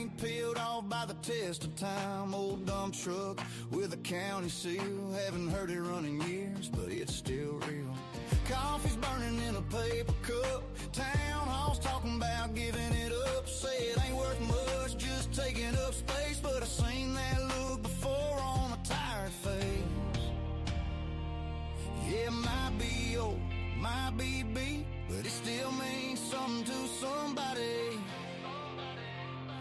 paint peeled off by the test of time. Old dump truck with a county seal. Haven't heard it run in years, but it's still real. Coffee's burning in a paper cup. Town hall's talking about giving it up. Say it ain't worth much, just taking up space. But I seen that look before on a tired face. Yeah, it might be old, might be beat, but it still means something to somebody.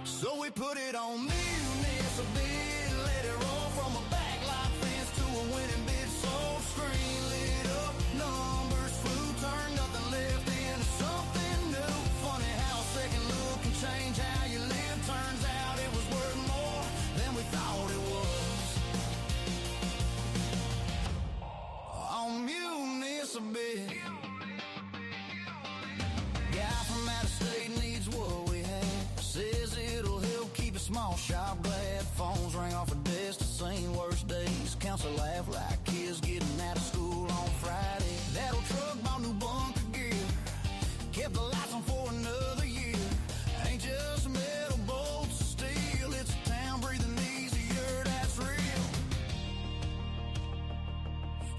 So we put it on Municibid, let it roll from a backlight fence to a winning bid. Sold, screen lit up, numbers flew, turned nothing left into something new. Funny how a second look can change how you live. Turns out it was worth more than we thought it was. On Municibid. Guy from out of state needs what we have. Says it'll help keep a small shop glad. Phones ring off a desk, the same worst days. Council laugh like kids getting out of school on Friday. That old truck bought new bunker gear, kept the lights on for another year. Ain't just metal bolts of steel, it's a town breathing easier, that's real.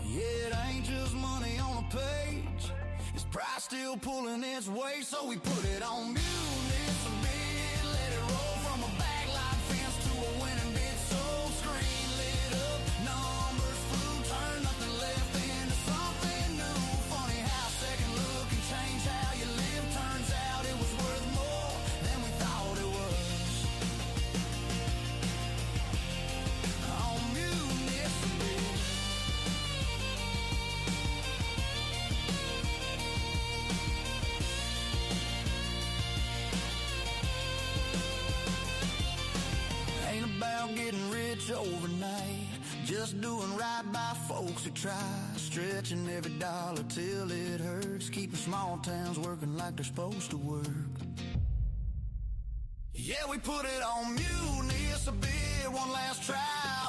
Yeah, it ain't just money on a page, it's pride still pulling its weight. So we put it on Municibid, let it roll from a backlight fence to a winning bid. Sold, screen lit up, numbers flew, turned nothing left into something new. Funny how a second look can change how you live. Turns out it was worth more than we thought it was. On Municibid. Ain't about getting rich overnight, just doing right by folks who try. Stretching every dollar till it hurts, keeping small towns working like they're supposed to work. Yeah, we put it on Municibid, one last try.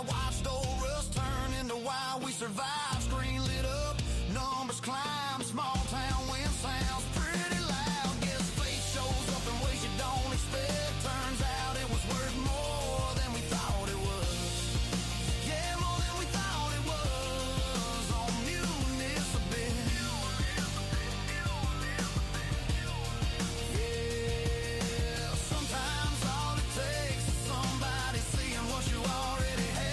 Watched old rust turn into why we survived. Screen lit up, numbers climb, small town wind sounds pretty loud. Guess fate shows up in ways you don't expect. Turns out it was worth more than we thought it was. Yeah, more than we thought it was. On Municibid. Yeah, sometimes all it takes is somebody seeing what you already had.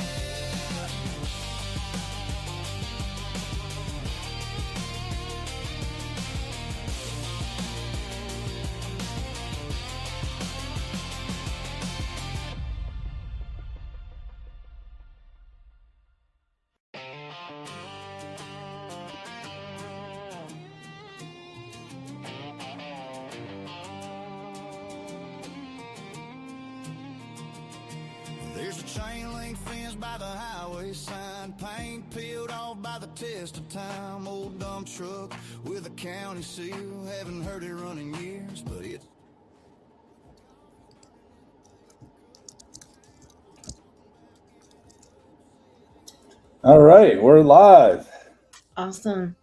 There's a chain link fence by the highway sign, paint peeled off by the test of time. Old dump truck with a county seal. Haven't heard it run in years, but it's All right, we're live. Awesome.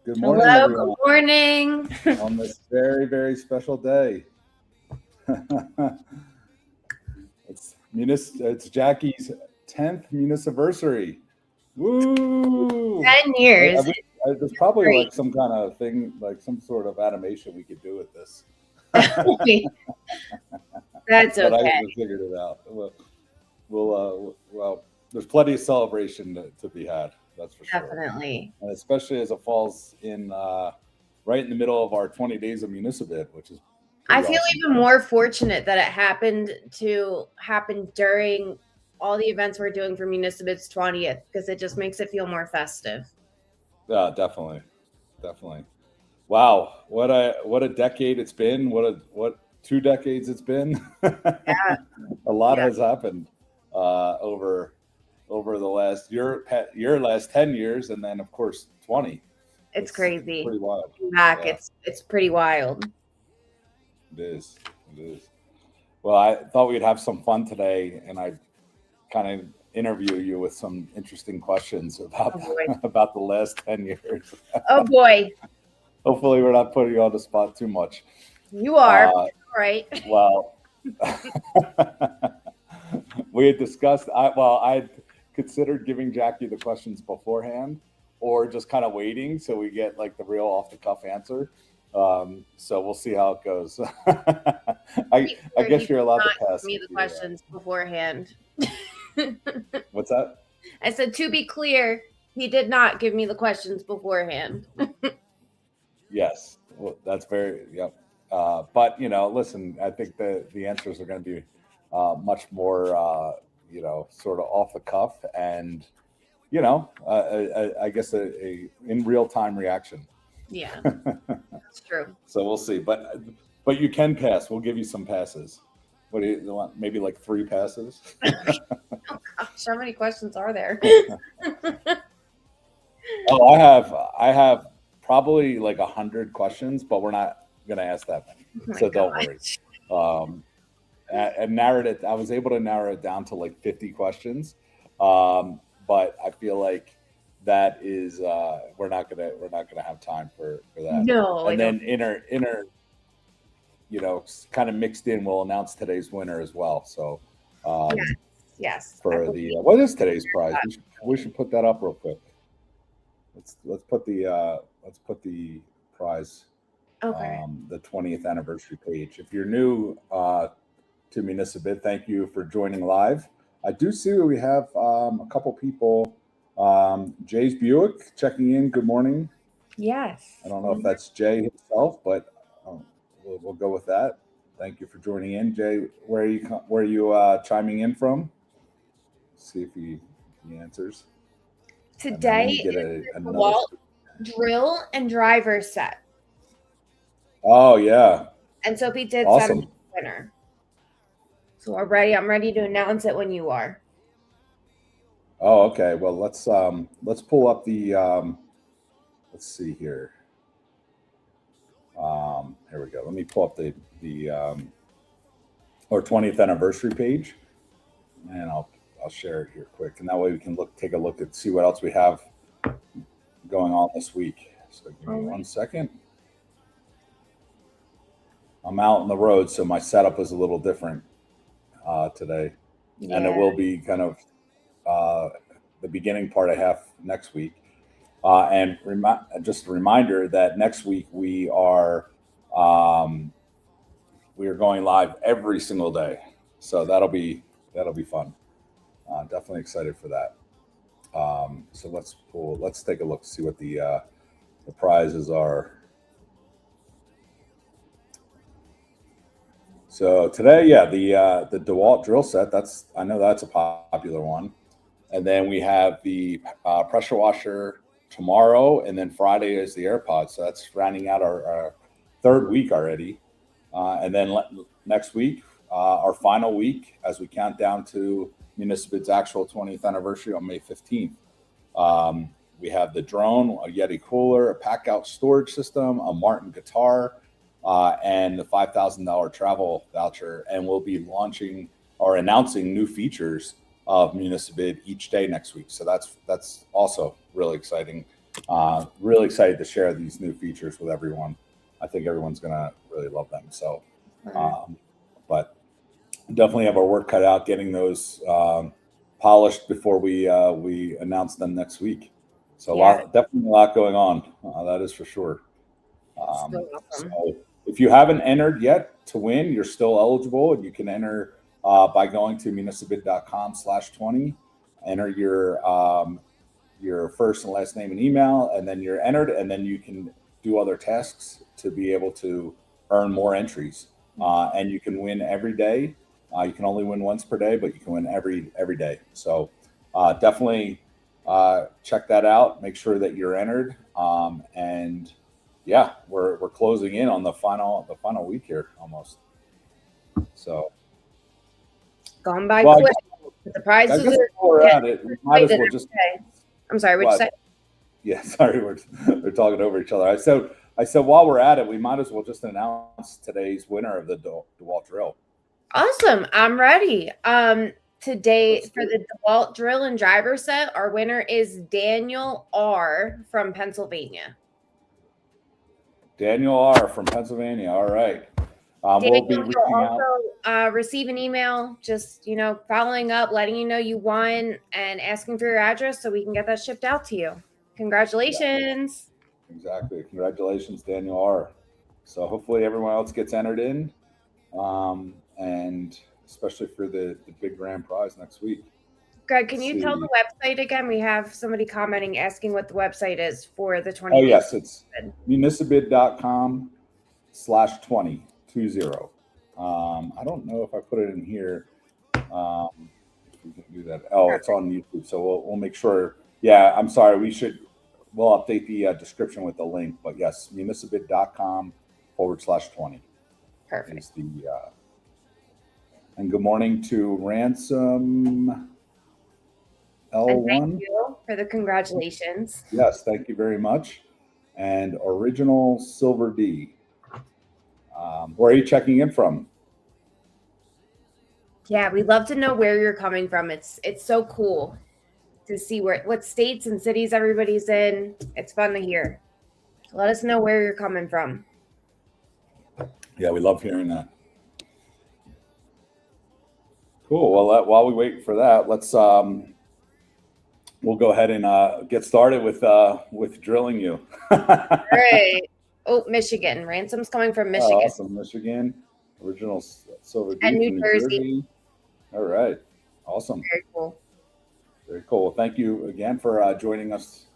Good morning, Hello, everyone, good morning. on this very, very special day. It's Jackie's 10th Municiversary. Woo! 10 years. There's probably like some kind of thing, like some sort of animation we could do with this. That's But I okay. haven't figured it out. Well, there's plenty of celebration to be had. That's for sure. Definitely. And especially as it falls in right in the middle of our 20 days of Municibid, which is I pretty feel awesome. even more fortunate that it happened during all the events we're doing for Municibid's 20th, because it just makes it feel more festive. Yeah, definitely. Wow, what a decade it's been. What 2 decades it's been. Yeah. A lot Yeah. has happened over the last last 10 years, and then of course 20. It's crazy. Pretty wild. Back, Yeah. it's pretty wild. It is. Well, I thought we'd have some fun today, and I kind of interview you with some interesting questions about about the last 10 years. Oh boy. Hopefully we're not putting you on the spot too much. You are. All right. Well, We had discussed, I considered giving Jackie the questions beforehand or just kind of waiting so we get like the real off the cuff answer. So we'll see how it goes. I guess you're allowed to pass me the questions beforehand. What's that? I said, to be clear, he did not give me the questions beforehand. Yes, well, that's very, yep. But listen, I think the answers are going to be much more, sort of off the cuff and, I guess a in real time reaction. Yeah, that's true. So we'll see, but you can pass. We'll give you some passes. What do you want? Maybe like 3 passes. Oh gosh, how many questions are there? Oh, I have probably like 100 questions, but we're not going to ask that many, so don't worry. And narrowed it. I was able to narrow it down to like 50 questions, but I feel like that is we're not gonna have time for that. No, and then inner kind of mixed in, we'll announce today's winner as well. So yes. For the what is today's prize? We should put that up real quick. Let's put the prize. Okay. The 20th anniversary page. If you're new to Municibid, thank you for joining live. I do see we have a couple people. Jay's Buick checking in. Good morning. Yes. I don't know if that's Jay himself, but we'll go with that. Thank you for joining in, Jay. Where are you chiming in from? See if he answers. Today is the DeWalt drill and driver set. Oh yeah. And Sophie did awesome. send the winner. So I'm ready to announce it when you are. Oh, okay. Well, let's pull up the let's see here. Here we go. Let me pull up the our 20th anniversary page, and I'll share it here quick, and that way we can take a look and see what else we have going on this week. So give me 1 second. I'm out on the road, so my setup is a little different today, and it will be kind of the beginning part of half next week. And just a reminder that next week we are going live every single day, so that'll be fun. Definitely excited for that. So let's take a look, see what the prizes are. So today, the DeWalt drill set. I know that's a popular one. And then we have the pressure washer tomorrow, and then Friday is the AirPods. So that's rounding out our 3rd week already. And then next week, our final week, as we count down to Municibid's actual 20th anniversary on May 15th. We have the drone, a Yeti cooler, a pack-out storage system, a Martin guitar, and the $5,000 travel voucher. And we'll be launching or announcing new features of Municibid each day next week. So that's also really exciting. Really excited to share these new features with everyone. I think everyone's gonna really love them. So, but definitely have our work cut out getting those polished before we announce them next week. So definitely a lot going on. That is for sure. So if you haven't entered yet to win, you're still eligible, and you can enter by going to municibid.com/20. Enter your first and last name and email, and then you're entered, and then you can do other tasks to be able to earn more entries. And you can win every day. You can only win once per day, but you can win every day. So definitely check that out. Make sure that you're entered. And yeah, we're closing in on the final week here almost. So gone by quick. The prizes we're at it. We might as well just. I'm sorry. What'd you say? Yeah, sorry, we're talking over each other. I said while we're at it, we might as well just announce today's winner of the DeWalt drill. Awesome. I'm ready. Today for the DeWalt drill and driver set, our winner is Daniel R. from Pennsylvania. Daniel R. from Pennsylvania. All right. Daniel, We'll be you'll reaching out. also receive an email, just, following up, letting you know you won and asking for your address so we can get that shipped out to you. Congratulations. Exactly. Congratulations, Daniel R. So hopefully everyone else gets entered in, and especially for the big grand prize next week. Greg, can you tell the website again? We have somebody commenting asking what the website is for the 20. Oh, yes. It's municibid.com/20. I don't know if I put it in here. If we can do that. Oh, it's on YouTube. So we'll make sure. Yeah, I'm sorry. We'll update the description with the link. But yes, municibid.com/20. Perfect. Is and good morning to Ransom L1. And thank you for the congratulations. Yes, thank you very much. And Original Silver D. Where are you checking in from? Yeah, we'd love to know where you're coming from. It's so cool to see what states and cities everybody's in. It's fun to hear. Let us know where you're coming from. Yeah, we love hearing that. Cool. Well, while we wait for that, let's we'll go ahead and get started with drilling you. All right. Oh, Michigan. Ransom's coming from Michigan. Oh, awesome. Michigan. Original Silver D and from New Jersey. All right. Awesome. Very cool. Very cool. Well, thank you again for joining us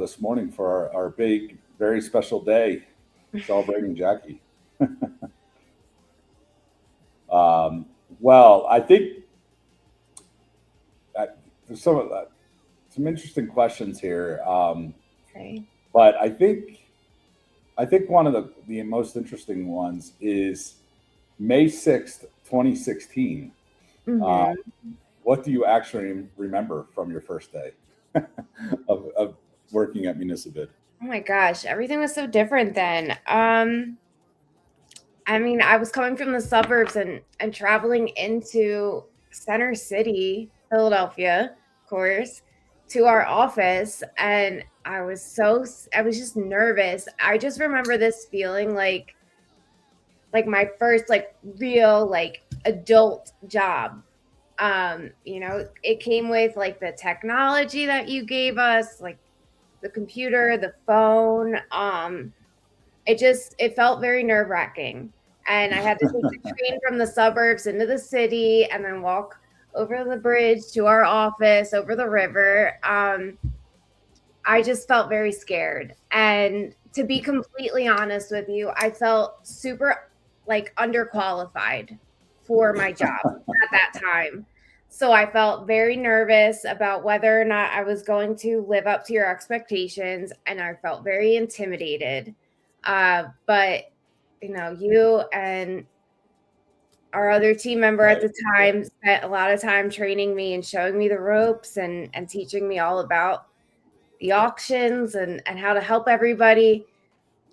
this morning for our big, very special day celebrating Jackie. Well, I think there's some interesting questions here. Okay. But I think one of the most interesting ones is May 6th, 2016. Mm-hmm. What do you actually remember from your first day of working at Municibid? Oh my gosh, everything was so different then. I mean, I was coming from the suburbs and traveling into Center City, Philadelphia, of course, to our office, and I was just nervous. I just remember this feeling like my first real adult job. It came with the technology that you gave us, like the computer, the phone. It felt very nerve-wracking. And I had to take the train from the suburbs into the city and then walk over the bridge to our office over the river. I just felt very scared. And to be completely honest with you, I felt super underqualified for my job at that time. So I felt very nervous about whether or not I was going to live up to your expectations. And I felt very intimidated. But you and our other team member at the time spent a lot of time training me and showing me the ropes and teaching me all about the auctions and how to help everybody.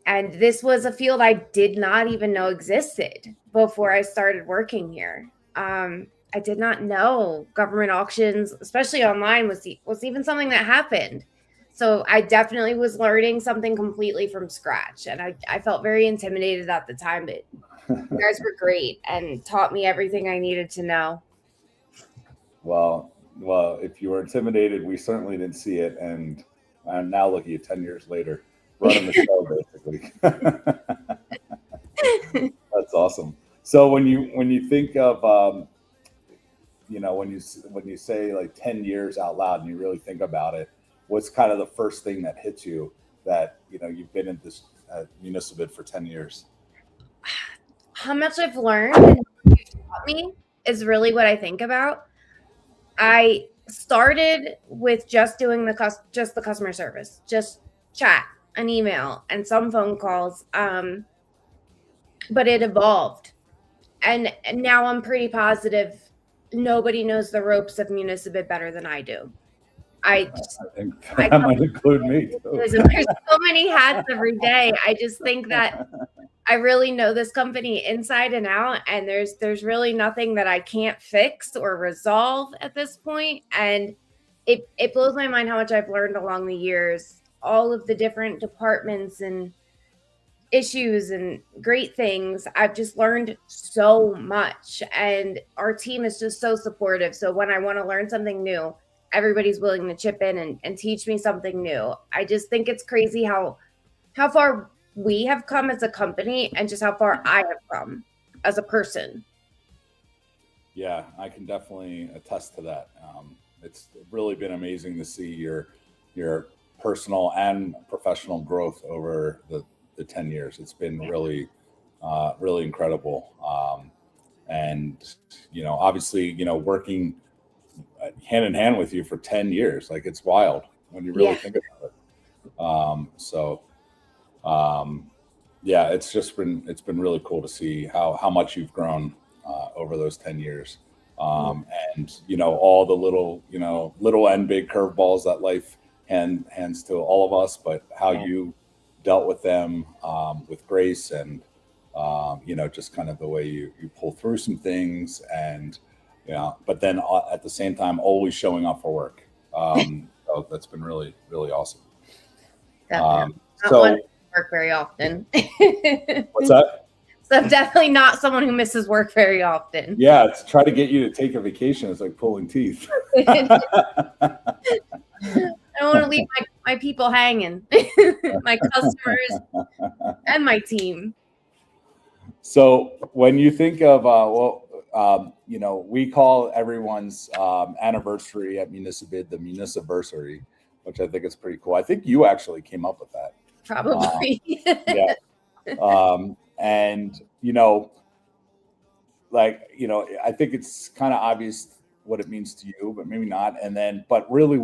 And this was a field I did not even know existed before I started working here. I did not know government auctions, especially online, was even something that happened. So I definitely was learning something completely from scratch. And I felt very intimidated at the time, but you guys were great and taught me everything I needed to know. Well, if you were intimidated, we certainly didn't see it. And I'm now looking at 10 years later, running the show, basically. That's awesome. So when you think of, when you say 10 years out loud and you really think about it, what's kind of the first thing that hits you that, you've been in this Municibid for 10 years? How much I've learned and what you've taught me is really what I think about. I started with just doing the customer service, just chat, an email, and some phone calls. But it evolved. And now I'm pretty positive nobody knows the ropes of Municibid better than I do. I think that might include me too. There's so many hats every day. I just think that I really know this company inside and out, and there's really nothing that I can't fix or resolve at this point. And it blows my mind how much I've learned along the years, all of the different departments and issues and great things. I've just learned so much, and our team is just so supportive. So when I want to learn something new, everybody's willing to chip in and teach me something new. I just think it's crazy how far we have come as a company and just how far I have come as a person. Yeah, I can definitely attest to that. It's really been amazing to see your personal and professional growth over the 10 years. It's been really, really incredible. And, obviously, working hand in hand with you for 10 years, like it's wild when you really think about it. Yeah, it's been really cool to see how much you've grown over those 10 years. And, all the little and big curveballs that life hands to all of us, but how you dealt with them with grace and, just kind of the way you pull through some things and, but then at the same time, always showing up for work. So that's been really, really awesome. So work very often. What's that? So I'm definitely not someone who misses work very often. Yeah, to try to get you to take a vacation is like pulling teeth. I don't want to leave my people hanging, my customers and my team. So when you think of, we call everyone's anniversary at Municibid the Municiversary, which I think is pretty cool. I think you actually came up with that. Probably. Yeah. And, I think it's kind of obvious what it means to you, but maybe not. And then, but really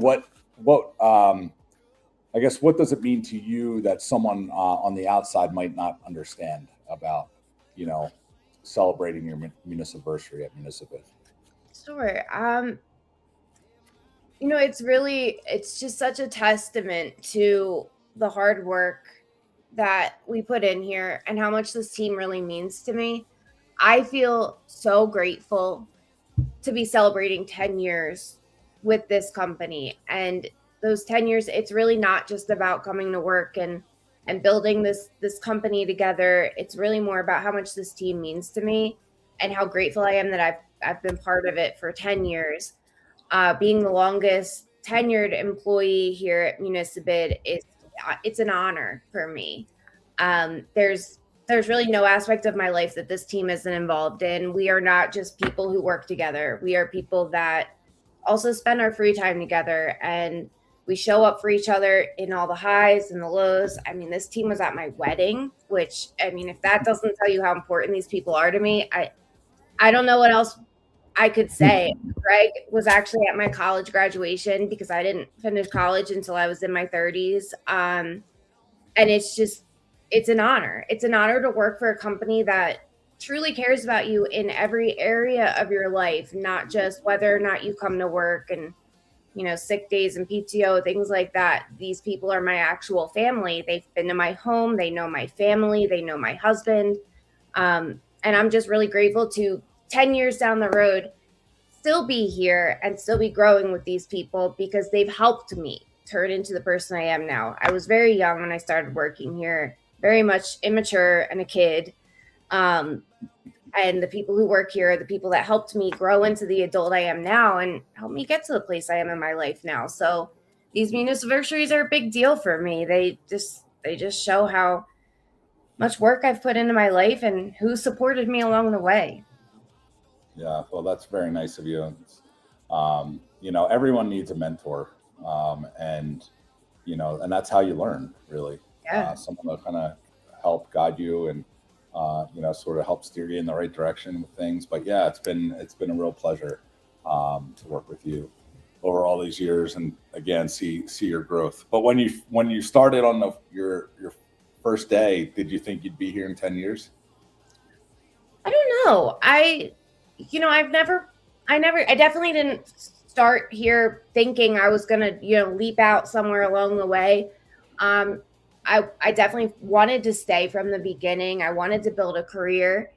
I guess, what does it mean to you that someone on the outside might not understand about, celebrating your Municiversary at Municibid? Sure. It's just such a testament to the hard work that we put in here and how much this team really means to me. I feel so grateful to be celebrating 10 years with this company. And those 10 years, it's really not just about coming to work and building this company together. It's really more about how much this team means to me and how grateful I am that I've been part of it for 10 years. Being the longest tenured employee here at Municibid it's an honor for me. There's really no aspect of my life that this team isn't involved in. We are not just people who work together. We are people that also spend our free time together, and we show up for each other in all the highs and the lows. I mean, this team was at my wedding, which, if that doesn't tell you how important these people are to me, I don't know what else I could say. Greg was actually at my college graduation because I didn't finish college until I was in my 30s. And it's an honor. It's an honor to work for a company that truly cares about you in every area of your life, not just whether or not you come to work and, sick days and PTO, things like that. These people are my actual family. They've been to my home. They know my family. They know my husband. And I'm just really grateful to 10 years down the road, still be here and still be growing with these people because they've helped me turn into the person I am now. I was very young when I started working here, very much immature and a kid. And the people who work here are the people that helped me grow into the adult I am now and helped me get to the place I am in my life now. So these Municiversaries are a big deal for me. They just show how much work I've put into my life and who supported me along the way. Yeah, well, that's very nice of you. Everyone needs a mentor, and that's how you learn, really. Yeah. Someone to kind of help guide you and sort of help steer you in the right direction with things. But yeah, it's been a real pleasure to work with you over all these years, and again see your growth. But when you started on your first day, did you think you'd be here in 10 years? I don't know. I definitely didn't start here thinking I was going to, leap out somewhere along the way. I definitely wanted to stay from the beginning. I wanted to build a career.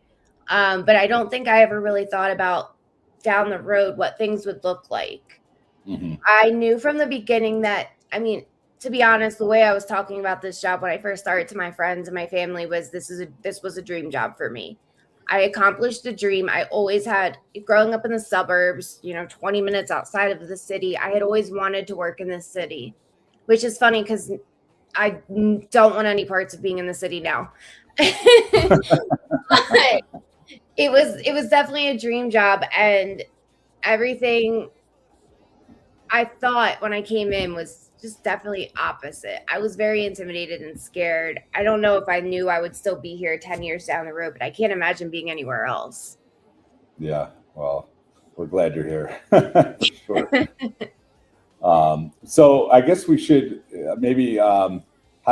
But I don't think I ever really thought about down the road what things would look like. Mm-hmm. I knew from the beginning that, to be honest, the way I was talking about this job when I first started to my friends and my family was this was a dream job for me. I accomplished a dream. I always had, growing up in the suburbs, 20 minutes outside of the city, I had always wanted to work in this city, which is funny because I don't want any parts of being in the city now. But it was definitely a dream job, and everything I thought when I came in was just definitely opposite. I was very intimidated and scared. I don't know if I knew I would still be here 10 years down the road, but I can't imagine being anywhere else. Yeah, well, we're glad you're here. For sure. So I guess we should maybe have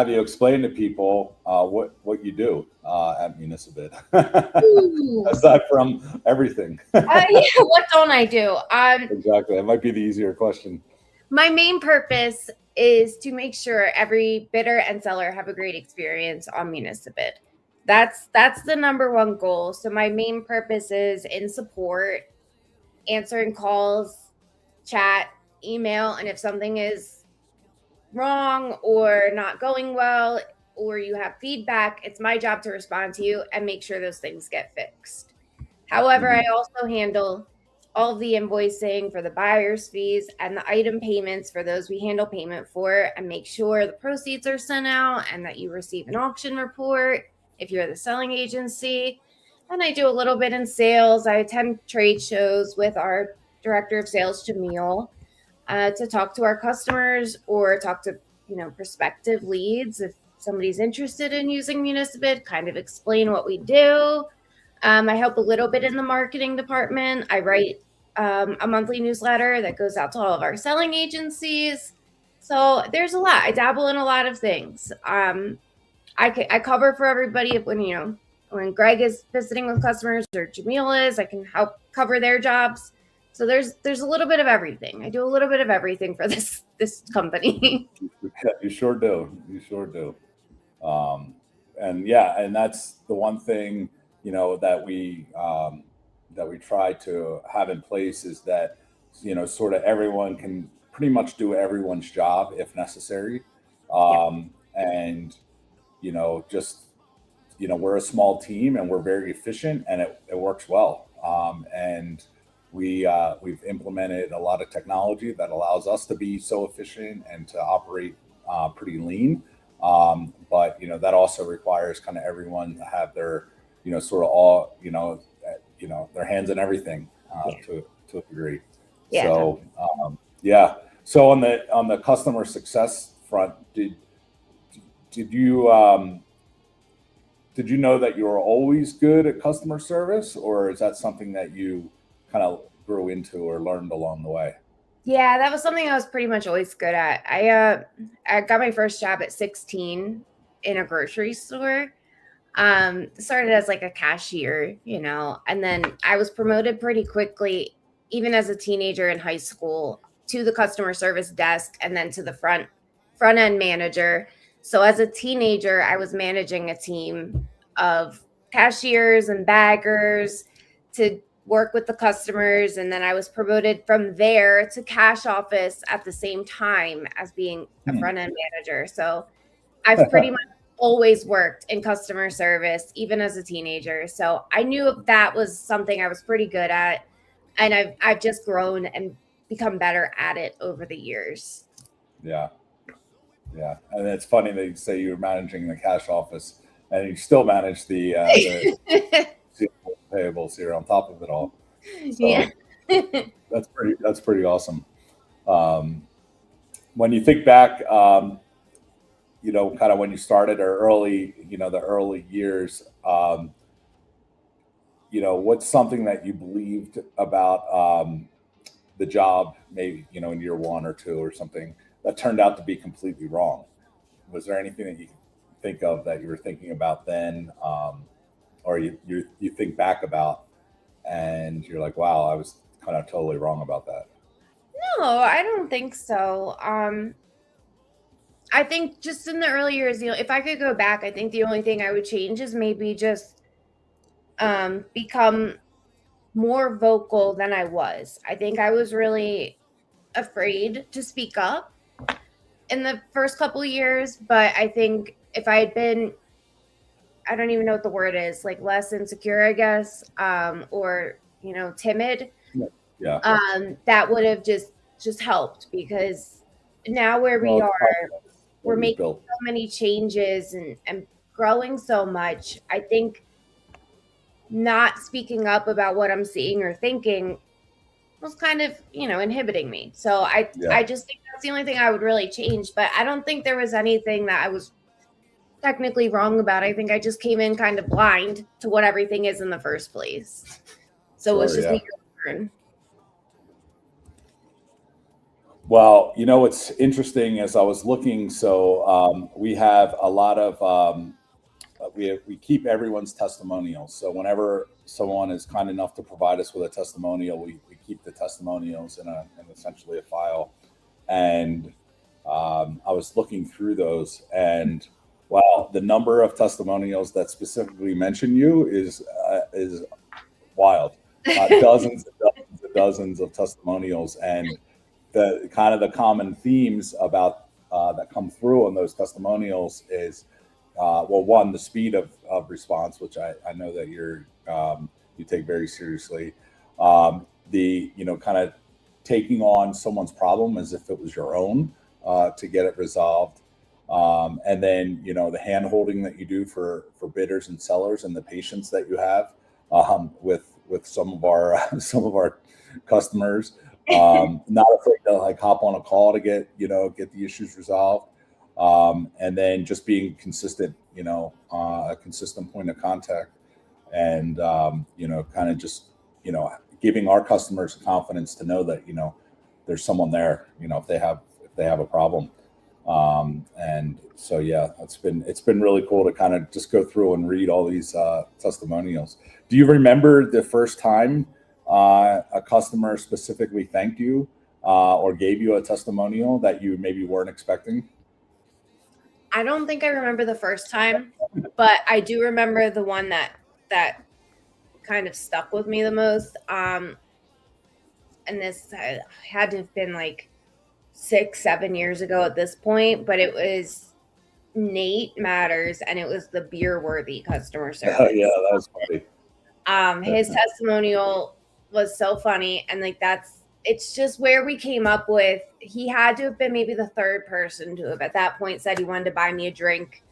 you explain to people what you do at Municibid, aside from everything. Yeah, what don't I do? Exactly, that might be the easier question. My main purpose is to make sure every bidder and seller have a great experience on Municibid. That's the number one goal. So my main purpose is in support, answering calls, chat, email, and if something is wrong or not going well, or you have feedback, it's my job to respond to you and make sure those things get fixed. However, I also handle all of the invoicing for the buyer's fees and the item payments for those we handle payment for, and make sure the proceeds are sent out and that you receive an auction report if you're the selling agency. And I do a little bit in sales. I attend trade shows with our director of sales, Jamil, to talk to our customers or talk to prospective leads if somebody's interested in using Municibid, kind of explain what we do. I help a little bit in the marketing department. I write a monthly newsletter that goes out to all of our selling agencies. So there's a lot. I dabble in a lot of things. I cover for everybody when Greg is visiting with customers or Jamil is, I can help cover their jobs. So there's a little bit of everything. I do a little bit of everything for this company. Yeah, you sure do. You sure do. And that's the one thing that we try to have in place is that sort of everyone can pretty much do everyone's job if necessary. And just we're a small team and we're very efficient and it works well. And we've implemented a lot of technology that allows us to be so efficient and to operate pretty lean. But that also requires kind of everyone to have their sort of all their hands in everything to a degree. Yeah. So So on the customer success front, did you know that you were always good at customer service, or is that something that you kind of grew into or learned along the way? Yeah, that was something I was pretty much always good at. I got my first job at 16 in a grocery store. Started as like a cashier, and then I was promoted pretty quickly, even as a teenager in high school, to the customer service desk and then to the front end manager. So as a teenager, I was managing a team of cashiers and baggers to work with the customers. And then I was promoted from there to cash office at the same time as being a front end manager. So I've pretty much always worked in customer service, even as a teenager. So I knew that was something I was pretty good at. And I've just grown and become better at it over the years. Yeah. Yeah. And it's funny that you say you were managing the cash office and you still manage the payables here on top of it all. So yeah. that's pretty awesome. When you think back, kind of when you started or early, the early years, what's something that you believed about the job, maybe, in year one or two or something that turned out to be completely wrong? Was there anything that you think of that you were thinking about then, or you think back about and you're like, wow, I was kind of totally wrong about that? No, I don't think so. I think just in the early years, if I could go back, I think the only thing I would change is maybe just become more vocal than I was. I think I was really afraid to speak up. in the first couple of years, but I think if I had been, I don't even know what the word is, like less insecure, I guess, or, you know, timid, that would have just helped, because now where we are, we're making so many changes and growing so much. I think not speaking up about what I'm seeing or thinking was kind of, you know, inhibiting me. So I just think that's the only thing I would really change. But I don't think there was anything that I was technically wrong about. I think I just came in kind of blind to what everything is in the first place. So it was just me to learn. Well, you know, what's interesting as I was looking, so we have a lot of, we keep everyone's testimonials. So whenever someone is kind enough to provide us with a testimonial, we keep the testimonials in essentially a file. And I was looking through those, and wow, the number of testimonials that specifically mention you is wild. Dozens and dozens and dozens of testimonials, and the kind of the common themes about that come through on those testimonials is well, one, the speed of response, which I know that you take very seriously. The, you know, kind of taking on someone's problem as if it was your own to get it resolved. And then, you know, the hand holding that you do for bidders and sellers, and the patience that you have with some of our customers. Not afraid to like hop on a call to get the issues resolved. And then just being consistent, you know, a consistent point of contact, and you know, kind of just, you know, giving our customers confidence to know that, you know, there's someone there, you know, if they have a problem. And so, yeah, it's been really cool to kind of just go through and read all these testimonials. Do you remember the first time a customer specifically thanked you or gave you a testimonial that you maybe weren't expecting? I don't think I remember the first time, but I do remember the one that kind of stuck with me the most. And this had to have been like 6-7 years ago at this point, but it was Nate Matters, and it was the beer worthy customer service. Oh yeah, that was funny. His testimonial was so funny, and like it's just where we came up with, he had to have been maybe the third person to have at that point said he wanted to buy me a drink.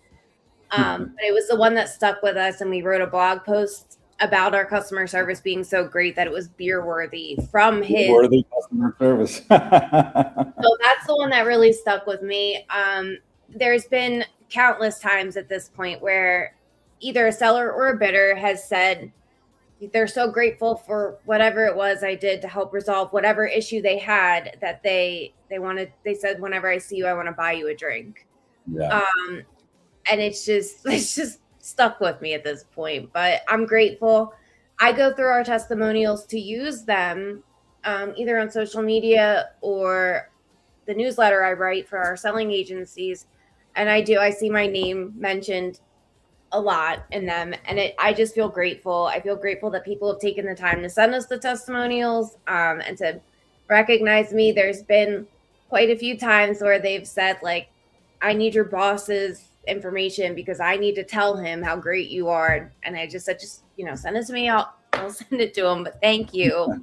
But it was the one that stuck with us, and we wrote a blog post about our customer service being so great that it was beer worthy from his worthy customer service. So that's the one that really stuck with me. There's been countless times at this point where either a seller or a bidder has said they're so grateful for whatever it was I did to help resolve whatever issue they had, that they said, whenever I see you, I want to buy you a drink. Yeah. And it's just stuck with me at this point, but I'm grateful. I go through our testimonials to use them either on social media or the newsletter I write for our selling agencies. And I see my name mentioned a lot in them, and I just feel grateful. I feel grateful that people have taken the time to send us the testimonials and to recognize me. There's been quite a few times where they've said, like, I need your boss's information because I need to tell him how great you are. And I just said, you know, send it to me. I'll send it to him. But thank you.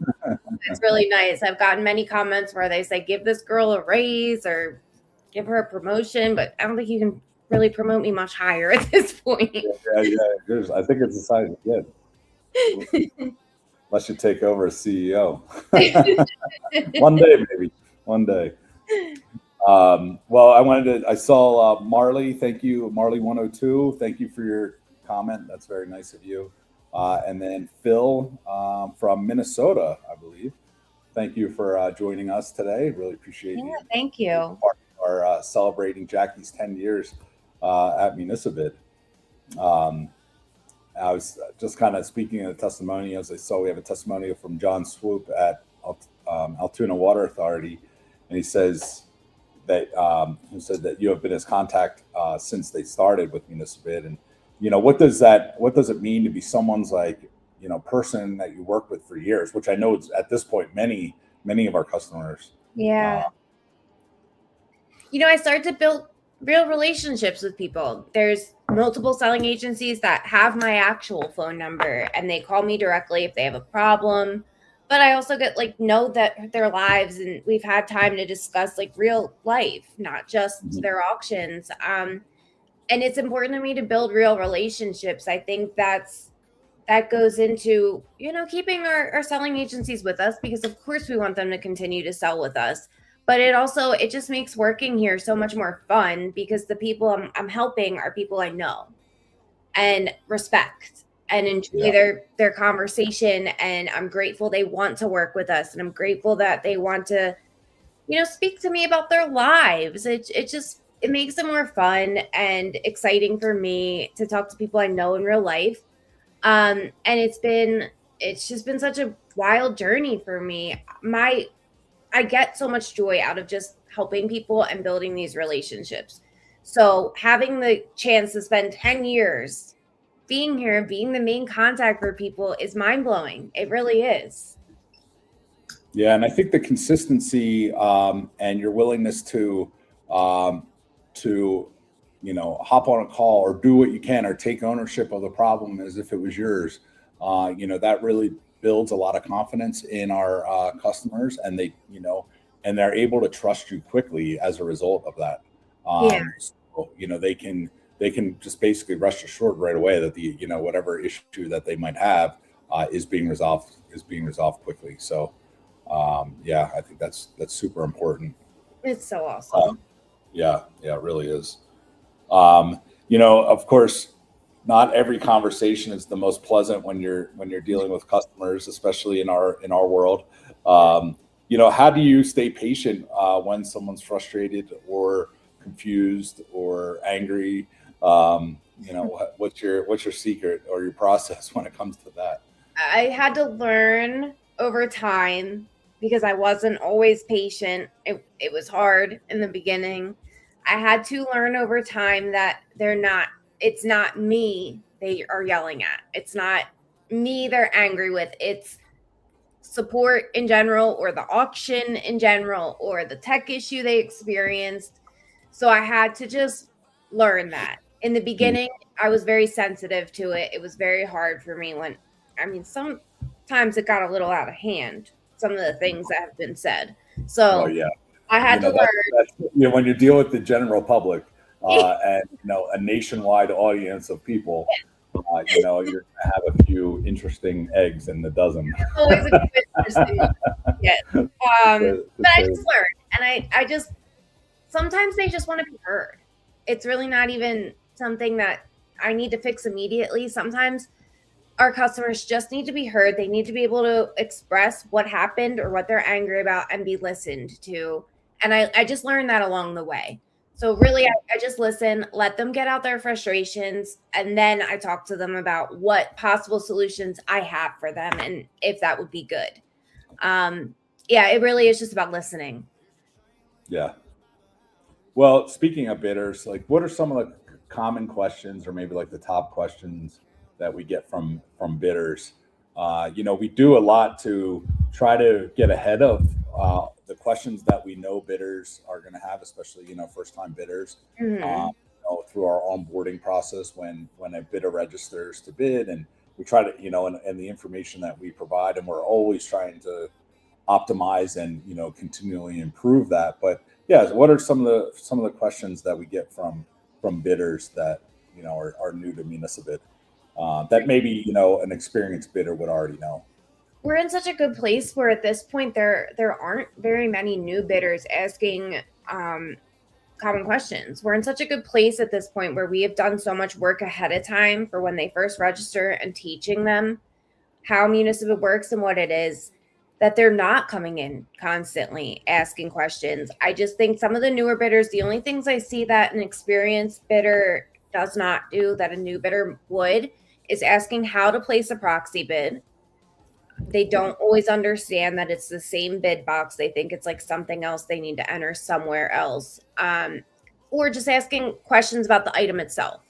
It's really nice. I've gotten many comments where they say, give this girl a raise or give her a promotion, but I don't think you can really promote me much higher at this point. Yeah. I think it's a sign of good. Unless you take over as CEO. One day, maybe. One day. Well, I saw Marley. Thank you, Marley 102. Thank you for your comment. That's very nice of you. And then Phil from Minnesota, I believe. Thank you for joining us today. Really appreciate you. Thank you. Are celebrating Jackie's 10 years at Municibid. I was just kind of speaking of the testimonials. I saw we have a testimonial from John Swoop at Altoona Water Authority, and he says that you have been his contact since they started with Municibid. And you know, what does it mean to be someone's, like, you know, person that you work with for years, which I know it's at this point many of our customers. Yeah. I started to build real relationships with people. There's multiple selling agencies that have my actual phone number and they call me directly if they have a problem. But I also get know that their lives, and we've had time to discuss real life, not just their auctions. And it's important to me to build real relationships. I think that goes into, keeping our selling agencies with us, because of course we want them to continue to sell with us. But it just makes working here so much more fun, because the people I'm helping are people I know and respect and enjoy their conversation. And I'm grateful they want to work with us. And I'm grateful that they want to, speak to me about their lives. It makes it more fun and exciting for me to talk to people I know in real life. And it's just been such a wild journey for me. I get so much joy out of just helping people and building these relationships. So having the chance to spend 10 years being here, being the main contact for people, is mind blowing. It really is. Yeah, and I think the consistency and your willingness to hop on a call or do what you can or take ownership of the problem as if it was yours. That really builds a lot of confidence in our customers, and they're able to trust you quickly as a result of that. So, they can just basically rest assured right away that the whatever issue that they might have is being resolved quickly. So I think that's super important. It's so awesome. Yeah, it really is. Of course, not every conversation is the most pleasant when you're dealing with customers, especially in our world. How do you stay patient when someone's frustrated or confused or angry? What's your secret or your process when it comes to that? I had to learn over time, because I wasn't always patient. It was hard in the beginning. I had to learn over time that it's not me they are yelling at. It's not me they're angry with. It's support in general, or the auction in general, or the tech issue they experienced. So I had to just learn that. In the beginning, I was very sensitive to it. It was very hard for me sometimes it got a little out of hand, some of the things that have been said. So I had to learn. When you deal with the general public and a nationwide audience of people, you're going to have a few interesting eggs in the dozen. Always a good interesting. Yeah. But I just learned, and I just sometimes they just want to be heard. It's really not even something that I need to fix immediately. Sometimes our customers just need to be heard. They need to be able to express what happened or what they're angry about and be listened to. And I just learned that along the way. So really, I just listen, let them get out their frustrations, and then I talk to them about what possible solutions I have for them and if that would be good. It really is just about listening. Yeah. Well, speaking of bidders, what are some of the common questions, or maybe the top questions that we get from bidders? We do a lot to try to get ahead of the questions that we know bidders are going to have, especially first time bidders. Through our onboarding process, when a bidder registers to bid, and we try to and the information that we provide, and we're always trying to optimize and continually improve that. But what are some of the questions that we get from bidders that are new to Municibid that maybe an experienced bidder would already know? We're in such a good place where at this point there aren't very many new bidders asking common questions. We're in such a good place at this point where we have done so much work ahead of time for when they first register, and teaching them how Municibid works and what it is, that they're not coming in constantly asking questions. I just think some of the newer bidders, the only things I see that an experienced bidder does not do that a new bidder would, is asking how to place a proxy bid. They don't always understand that it's the same bid box. They think it's something else they need to enter somewhere else. Or just asking questions about the item itself.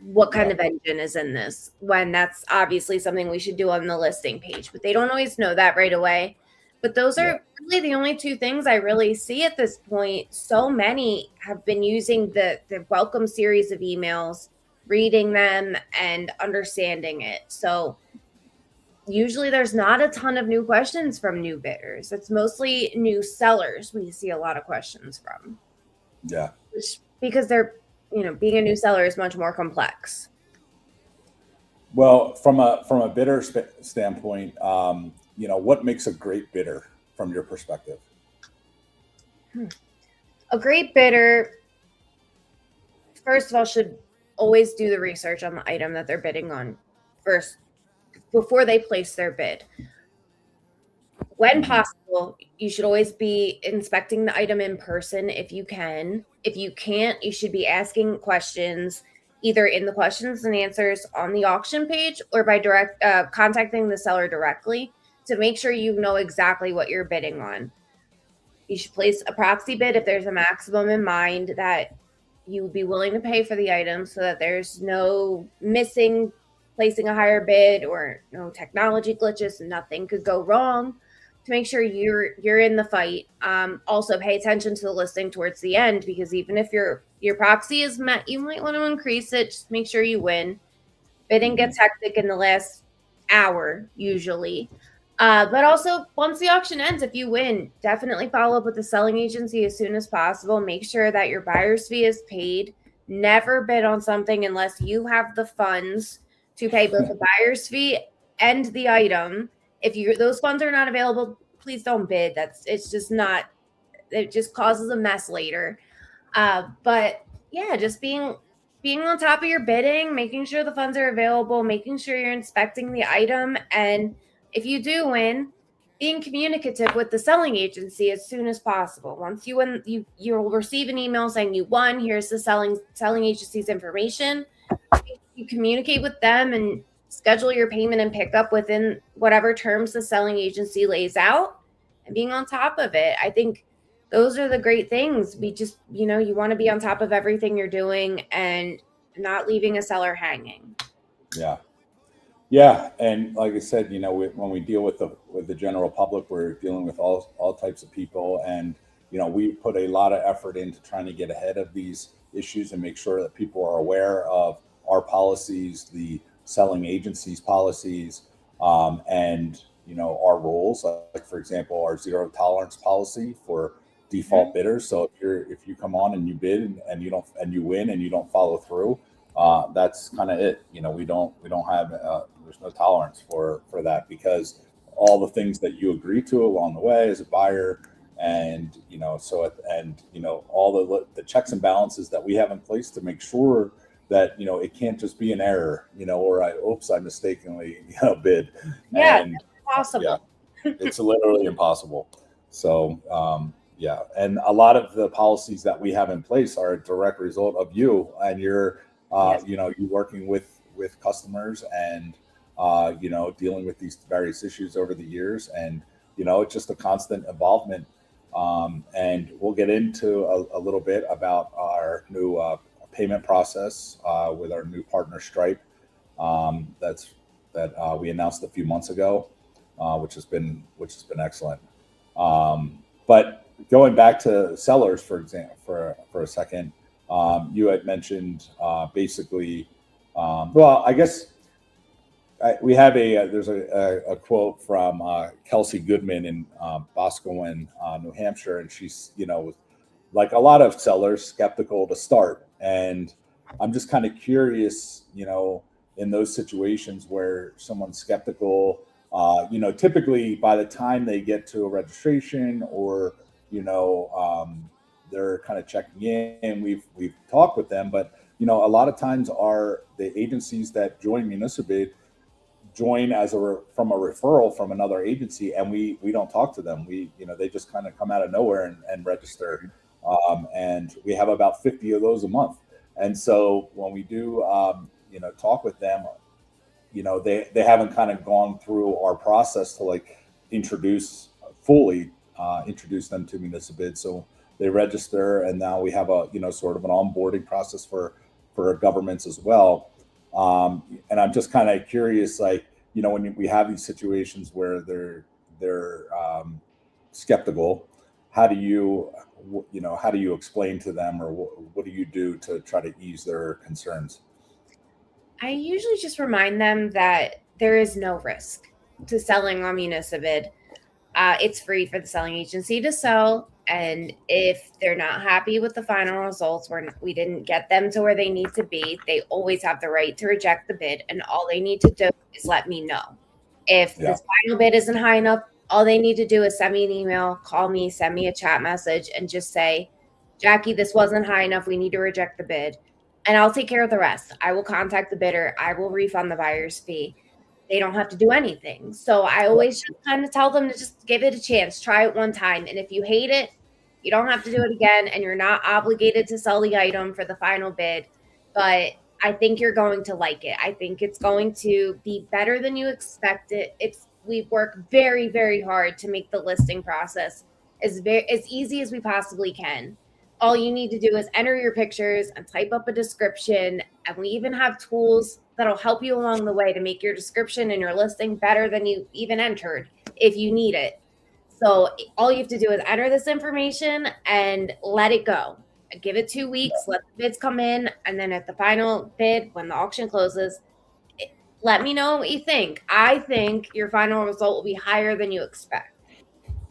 What kind of engine is in this, when that's obviously something we should do on the listing page, but they don't always know that right away. But those are really the only two things I really see at this point. So many have been using the welcome series of emails, reading them and understanding it. So usually there's not a ton of new questions from new bidders. It's mostly new sellers we see a lot of questions from. Yeah. Which, because they're, being a new seller is much more complex. Well, from a bidder standpoint, what makes a great bidder from your perspective? A great bidder, first of all, should always do the research on the item that they're bidding on first before they place their bid. When possible, you should always be inspecting the item in person if you can. If you can't, you should be asking questions either in the questions and answers on the auction page or by contacting the seller directly to make sure you know exactly what you're bidding on. You should place a proxy bid if there's a maximum in mind that you would be willing to pay for the item so that there's no placing a higher bid or no technology glitches. Nothing could go wrong to make sure you're in the fight. Also pay attention to the listing towards the end, because even if your proxy is met, you might want to increase it. Just make sure you win. Bidding gets hectic in the last hour usually. But also, once the auction ends, if you win, definitely follow up with the selling agency as soon as possible. Make sure that your buyer's fee is paid. Never bid on something unless you have the funds to pay both the buyer's fee and the item. If those funds are not available, please don't bid. It just causes a mess later. But yeah, just being on top of your bidding, making sure the funds are available, making sure you're inspecting the item, and if you do win, being communicative with the selling agency as soon as possible. Once you win, you'll receive an email saying you won. Here's the selling agency's information. You communicate with them and schedule your payment and pickup within whatever terms the selling agency lays out, and being on top of it. I think those are the great things. We just, you want to be on top of everything you're doing and not leaving a seller hanging. Yeah. Yeah, and like I said, when we deal with the general public, we're dealing with all types of people, and we put a lot of effort into trying to get ahead of these issues and make sure that people are aware of our policies, the selling agency's policies, and our rules. Like, for example, our zero tolerance policy for default bidders. So if you come on and you bid and you win and you don't follow through, that's kind of it. We don't have there's no tolerance for that, because all the things that you agree to along the way as a buyer, and all the checks and balances that we have in place to make sure that it can't just be an error, or I mistakenly bid. Yeah, and that's impossible. Yeah, it's literally impossible. So and a lot of the policies that we have in place are a direct result of you and your you working with customers and dealing with these various issues over the years, and it's just a constant involvement. And we'll get into a little bit about our new payment process with our new partner Stripe that we announced a few months ago, which has been excellent. But going back to sellers, for example, for a second, you had mentioned basically, I guess we have there's a quote from Kelsey Goodman in Boscawen, New Hampshire, and she's like a lot of sellers, skeptical to start. And I'm just kind of curious, in those situations where someone's skeptical, typically by the time they get to a registration or they're kind of checking in, we've talked with them, but a lot of times the agencies that join Municibid join from a referral from another agency, and we don't talk to them. They just kind of come out of nowhere and register, and we have about 50 of those a month. And so when we do talk with them, they haven't kind of gone through our process to introduce them to Municibid. So they register, and now we have a sort of an onboarding process for governments as well. And I'm just kind of curious, when we have these situations where they're skeptical, how do you explain to them, or what do you do to try to ease their concerns? I usually just remind them that there is no risk to selling on Municibid. It's free for the selling agency to sell. And if they're not happy with the final results, we didn't get them to where they need to be, they always have the right to reject the bid. And all they need to do is let me know. If the final bid isn't high enough, all they need to do is send me an email, call me, send me a chat message, and just say, Jackie, this wasn't high enough. We need to reject the bid. And I'll take care of the rest. I will contact the bidder. I will refund the buyer's fee. They don't have to do anything. So I always just kind of tell them to just give it a chance. Try it one time. And if you hate it, you don't have to do it again. And you're not obligated to sell the item for the final bid. But I think you're going to like it. I think it's going to be better than you expected. We work very, very hard to make the listing process as easy as we possibly can. All you need to do is enter your pictures and type up a description. And we even have tools that'll help you along the way to make your description and your listing better than you even entered if you need it. So all you have to do is enter this information and let it go. Give it 2 weeks, let the bids come in. And then at the final bid, when the auction closes, let me know what you think. I think your final result will be higher than you expect.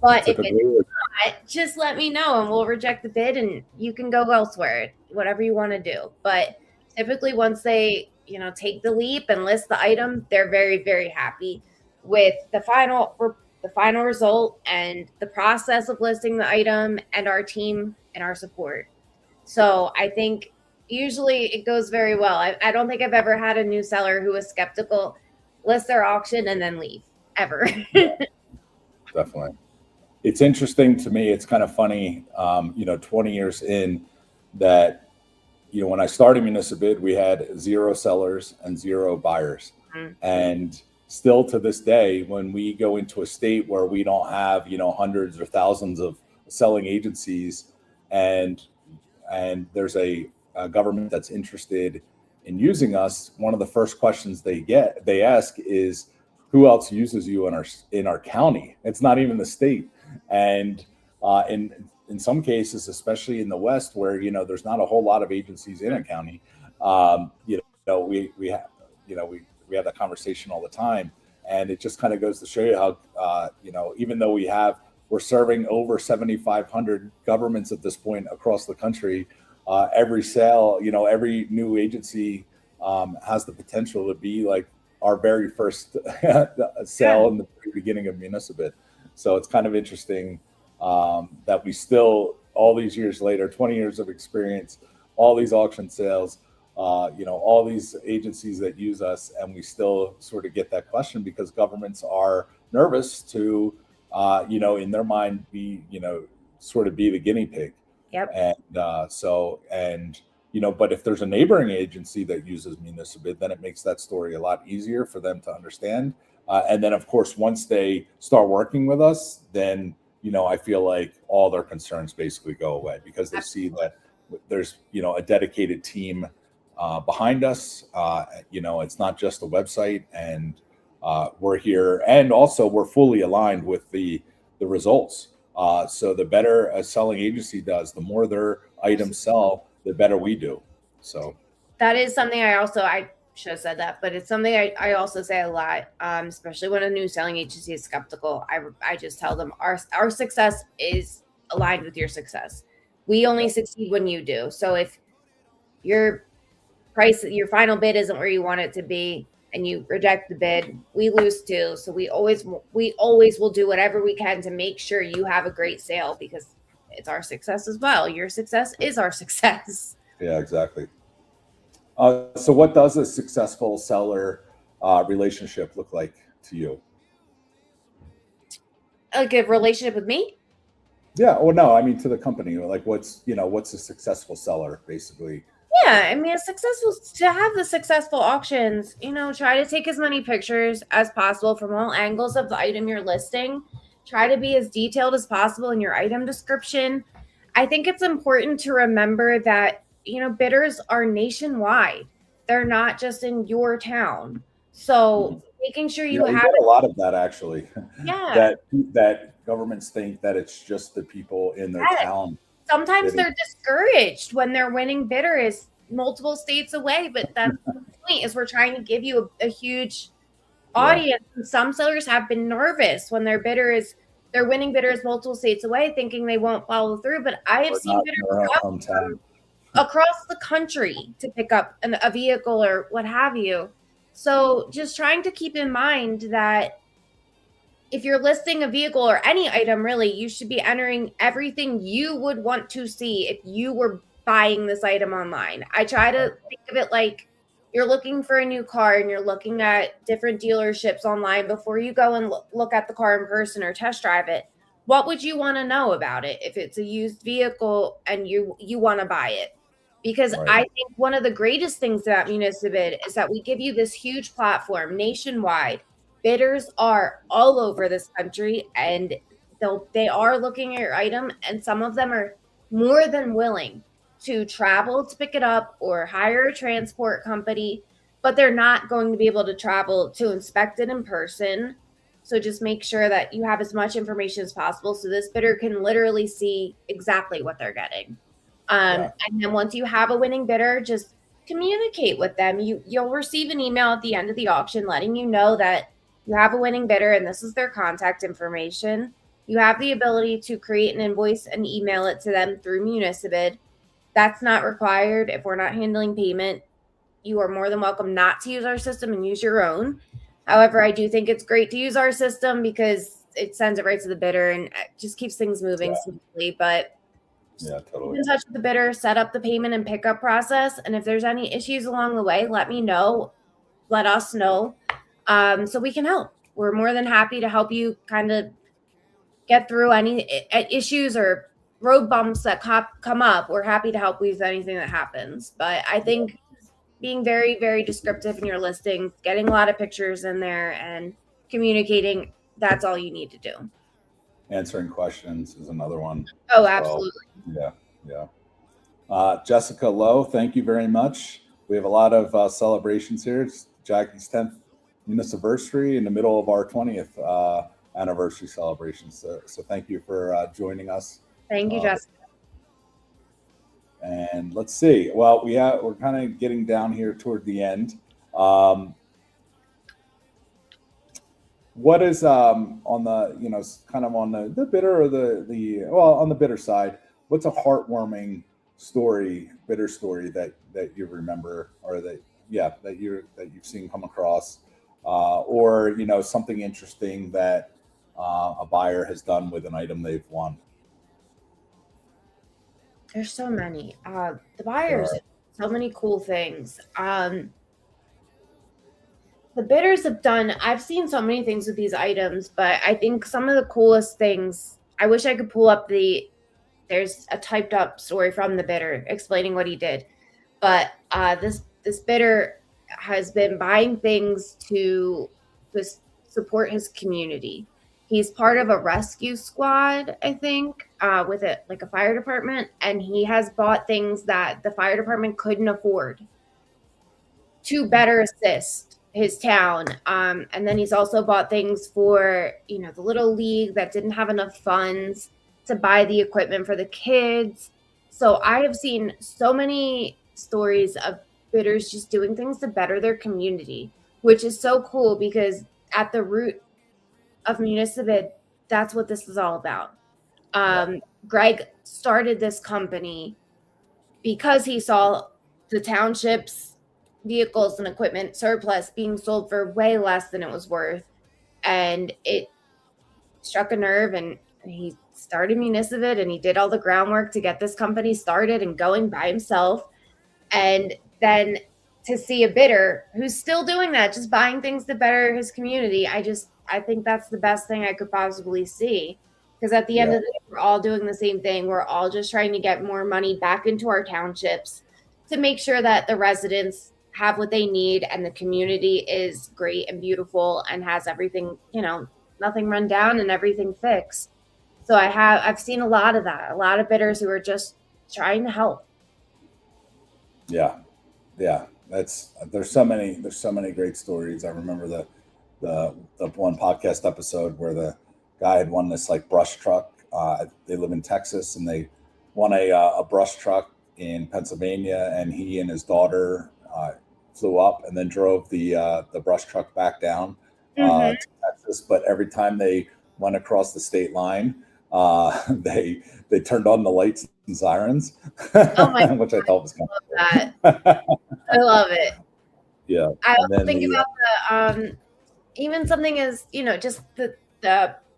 But if it's not, just let me know and we'll reject the bid and you can go elsewhere, whatever you want to do. But typically once they, take the leap and list the item, they're very, very happy with the final result and the process of listing the item and our team and our support. So I think usually it goes very well. I don't think I've ever had a new seller who was skeptical, list their auction and then leave, ever. Definitely. It's interesting to me. It's kind of funny, 20 years in that, when I started Municibid, we had 0 sellers and 0 buyers. Mm-hmm. And still to this day, when we go into a state where we don't have, hundreds or thousands of selling agencies and there's a government that's interested in using us, one of the first questions they ask is, who else uses you in our county? It's not even the state. And in some cases, especially in the West, where there's not a whole lot of agencies in a county, we have that conversation all the time, and it just kind of goes to show you how even though we're serving over 7,500 governments at this point across the country, every sale, every new agency has the potential to be like our very first sale in the beginning of Municibid. So it's kind of interesting that we still, all these years later, 20 years of experience, all these auction sales, all these agencies that use us, and we still sort of get that question because governments are nervous to, in their mind, be, sort of be the guinea pig. Yep. And but if there's a neighboring agency that uses Municibid, then it makes that story a lot easier for them to understand. And then, of course, once they start working with us, then, I feel like all their concerns basically go away because they see that there's, a dedicated team behind us. It's not just a website, and we're here. And also we're fully aligned with the results. So the better a selling agency does, the more their items sell, the better we do. So that is something I should have said that, but it's something I also say a lot, especially when a new selling agency is skeptical. I just tell them our success is aligned with your success. We only succeed when you do. So if your final bid isn't where you want it to be and you reject the bid, we lose too. So we always will do whatever we can to make sure you have a great sale because it's our success as well. Your success is our success. Yeah, exactly. So what does a successful seller relationship look like to you? Like a relationship with me? Yeah. Well, no, I mean to the company. Like what's a successful seller basically? Yeah, I mean, to have the successful auctions, try to take as many pictures as possible from all angles of the item you're listing. Try to be as detailed as possible in your item description. I think it's important to remember that, bidders are nationwide. They're not just in your town. So making sure you have get a lot of that actually. Yeah. that governments think that it's just the people in their town. Sometimes they're discouraged when their winning bidder is multiple states away, but that's the point, is we're trying to give you a huge audience. And some sellers have been nervous when their winning bidder is multiple states away, thinking they won't follow through. But I have seen bidders come from across the country to pick up a vehicle or what have you. So just trying to keep in mind that if you're listing a vehicle or any item, really, you should be entering everything you would want to see if you were buying this item online. I try to think of it like you're looking for a new car and you're looking at different dealerships online before you go and look at the car in person or test drive it. What would you want to know about it if it's a used vehicle and you want to buy it? Because I think one of the greatest things about Municibid is that we give you this huge platform nationwide. Bidders are all over this country, and they are looking at your item, and some of them are more than willing to travel to pick it up or hire a transport company, but they're not going to be able to travel to inspect it in person. So just make sure that you have as much information as possible so this bidder can literally see exactly what they're getting. And then once you have a winning bidder, just communicate with them. You'll receive an email at the end of the auction letting you know that you have a winning bidder and this is their contact information. You have the ability to create an invoice and email it to them through Municibid. That's not required if we're not handling payment. You are more than welcome not to use our system and use your own. However, I do think it's great to use our system because it sends it right to the bidder and just keeps things moving smoothly. But totally. Keep in touch with the bidder, set up the payment and pickup process. And if there's any issues along the way, let me know. Let us know. So we can help. We're more than happy to help you kind of get through any issues or road bumps that come up. We're happy to help with anything that happens. But I think being very, very descriptive in your listings, getting a lot of pictures in there and communicating, that's all you need to do. Answering questions is another one. Oh, absolutely. Yeah. Jessica Lowe, thank you very much. We have a lot of celebrations here. It's Jackie's 10th Municiversary in the middle of our 20th anniversary celebrations. So thank you for joining us. Thank you, Jessica. And let's see. Well, we're kind of getting down here toward the end. What is on the kind of on the bidder or on the bidder side? What's a heartwarming bidder story that you remember, or that you've seen come across, or something interesting that a buyer has done with an item they've won? There's so many. The buyers, so many cool things. The bidders have done, I've seen so many things with these items, but I think some of the coolest things, I wish I could pull up there's a typed up story from the bidder explaining what he did. But this bidder has been buying things to support his community. He's part of a rescue squad, I think, with a fire department, and he has bought things that the fire department couldn't afford to better assist his town. And then he's also bought things for, the little league that didn't have enough funds to buy the equipment for the kids. So I have seen so many stories of bidders just doing things to better their community, which is so cool because at the root of Municibid, that's what this is all about. Greg started this company because he saw the township's vehicles and equipment surplus being sold for way less than it was worth, and it struck a nerve, and he started Municibid, and he did all the groundwork to get this company started and going by himself. And then to see a bidder who's still doing that, just buying things to better his community, I think that's the best thing I could possibly see. Because at the end of the day, we're all doing the same thing. We're all just trying to get more money back into our townships to make sure that the residents have what they need and the community is great and beautiful and has everything, nothing run down and everything fixed. So I've seen a lot of that, a lot of bidders who are just trying to help. Yeah. There's so many great stories. I remember the one podcast episode where the guy had won this like brush truck. They live in Texas, and they won a brush truck in Pennsylvania, and he and his daughter flew up and then drove the brush truck back down to Texas. But every time they went across the state line, they turned on the lights and sirens, Oh my which I thought was kind of that. I love it. Yeah. I also think about the even something as, just the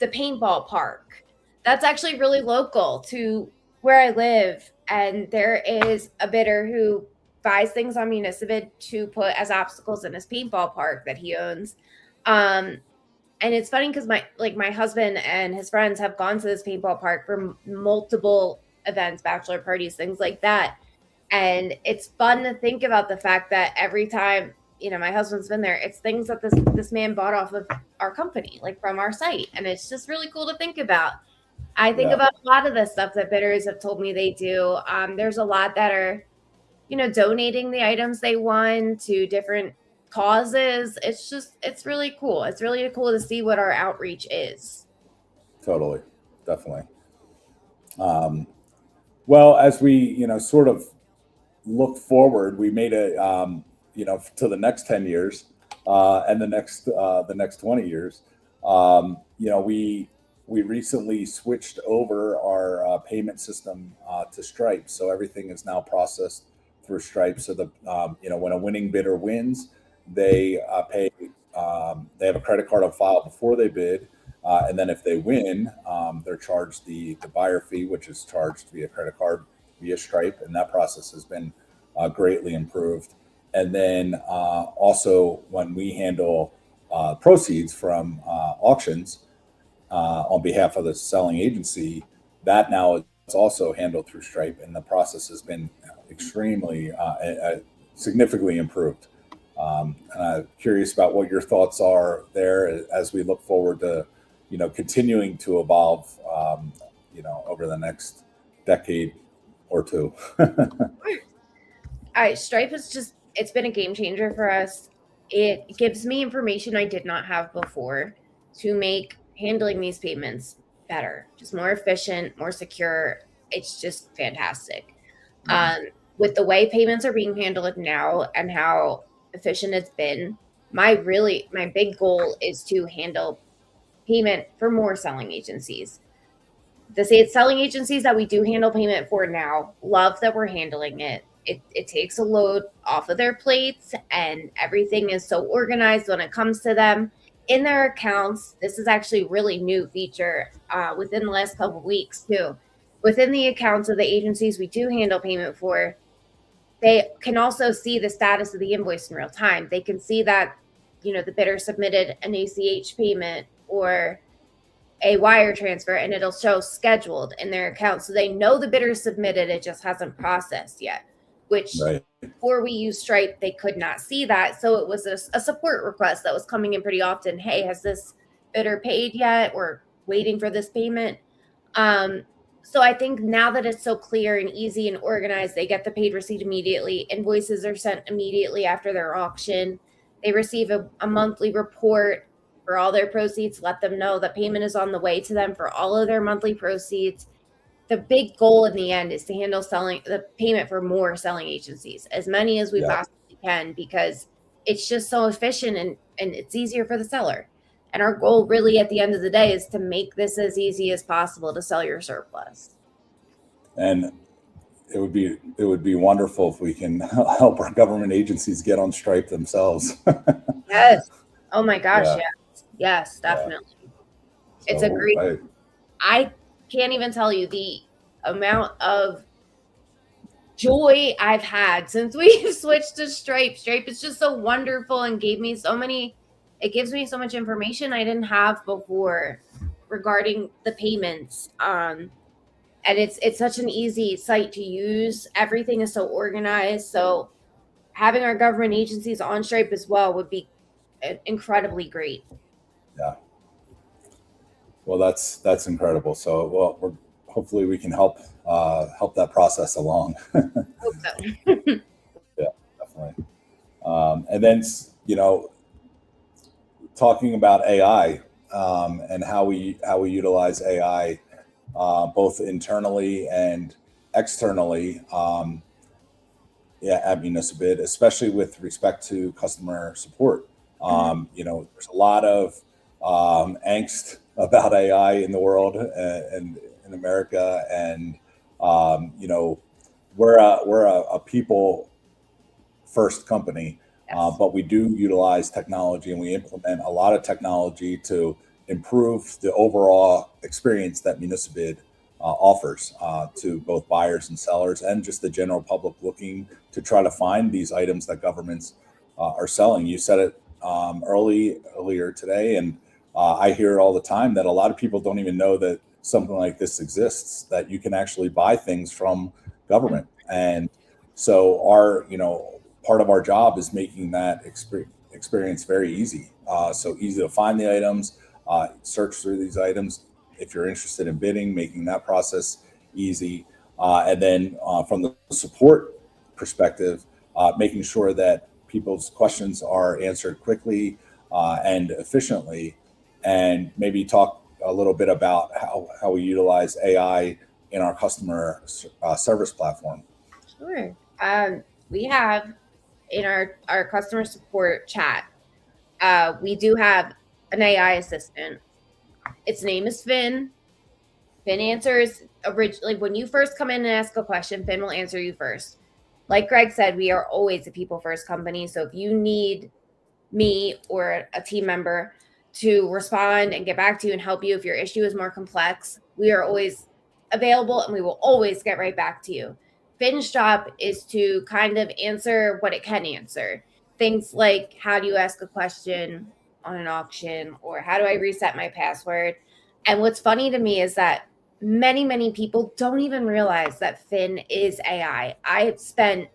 paintball park. That's actually really local to where I live, and there is a bidder who buys things on Municibid to put as obstacles in his paintball park that he owns. And it's funny because my husband and his friends have gone to this paintball park for multiple events, bachelor parties, things like that. And it's fun to think about the fact that every time, my husband's been there, it's things that this man bought off of our company, like from our site. And it's just really cool to think about. I think about a lot of the stuff that bidders have told me they do. There's a lot that are, donating the items they won to different causes. It's really cool. It's really cool to see what our outreach is. Totally. Definitely. Well, as we, sort of look forward, we made a, to the next 10 years and the next 20 years, we recently switched over our payment system to Stripe. So everything is now processed through Stripe. So when a winning bidder wins, they pay, they have a credit card on file before they bid. And then if they win, they're charged the buyer fee, which is charged via credit card via Stripe. And that process has been greatly improved. And then also when we handle proceeds from auctions on behalf of the selling agency, that now is also handled through Stripe. And the process has been extremely, significantly improved. And I'm curious about what your thoughts are there as we look forward to, continuing to evolve, over the next decade or two. Stripe is it's been a game changer for us. It gives me information I did not have before to make handling these payments better, just more efficient, more secure. It's just fantastic. With the way payments are being handled now and how efficient it's been, my big goal is to handle payment for more selling agencies. The selling agencies that we do handle payment for now love that we're handling it. It takes a load off of their plates, and everything is so organized when it comes to them in their accounts. This is actually a really new feature within the last couple of weeks too. Within the accounts of the agencies we do handle payment for, they can also see the status of the invoice in real time. They can see that, the bidder submitted an ACH payment or a wire transfer, and it'll show scheduled in their account. So they know the bidder submitted, it just hasn't processed yet, which before we used Stripe, they could not see that. So it was a support request that was coming in pretty often. Hey, has this bidder paid yet? We're waiting for this payment. So I think now that it's so clear and easy and organized, they get the paid receipt immediately. Invoices are sent immediately after their auction. They receive a monthly report for all their proceeds, let them know that payment is on the way to them for all of their monthly proceeds. The big goal in the end is to handle the payment for more selling agencies, as many as we possibly can, because it's just so efficient and it's easier for the seller. And our goal really at the end of the day is to make this as easy as possible to sell your surplus. And it would be wonderful if we can help our government agencies get on Stripe themselves. Yes. Oh my gosh. Yeah. Yes, definitely. Yeah. It's a great, I can't even tell you the amount of joy I've had since we've switched to Stripe. Stripe is just so wonderful and gives me so much information I didn't have before regarding the payments. And it's such an easy site to use. Everything is so organized. So having our government agencies on Stripe as well would be incredibly great. Yeah. Well, that's incredible. So, hopefully we can help that process along. Hope so. Yeah, definitely. And then, talking about AI, and how we utilize AI both internally and externally. At Municibid, especially with respect to customer support. There's a lot of angst about AI in the world and in America, and we're a people first company, but we do utilize technology, and we implement a lot of technology to improve the overall experience that Municibid offers to both buyers and sellers, and just the general public looking to try to find these items that governments are selling. You said it earlier today, and I hear all the time that a lot of people don't even know that something like this exists, that you can actually buy things from government. And so our, part of our job is making that experience very easy. So easy to find the items, search through these items. If you're interested in bidding, making that process easy. And then from the support perspective, making sure that people's questions are answered quickly and efficiently, and maybe talk a little bit about how we utilize AI in our customer service platform. Sure. We have in our customer support chat, we do have an AI assistant. Its name is Finn. Finn answers originally when you first come in and ask a question. Finn will answer you first. Like Greg said, we are always a people first company. So if you need me or a team member to respond and get back to you and help you if your issue is more complex, we are always available, and we will always get right back to you. Finn's job is to kind of answer what it can answer. Things like, how do you ask a question on an auction, or how do I reset my password? And what's funny to me is that many people don't even realize that Finn is AI. I have spent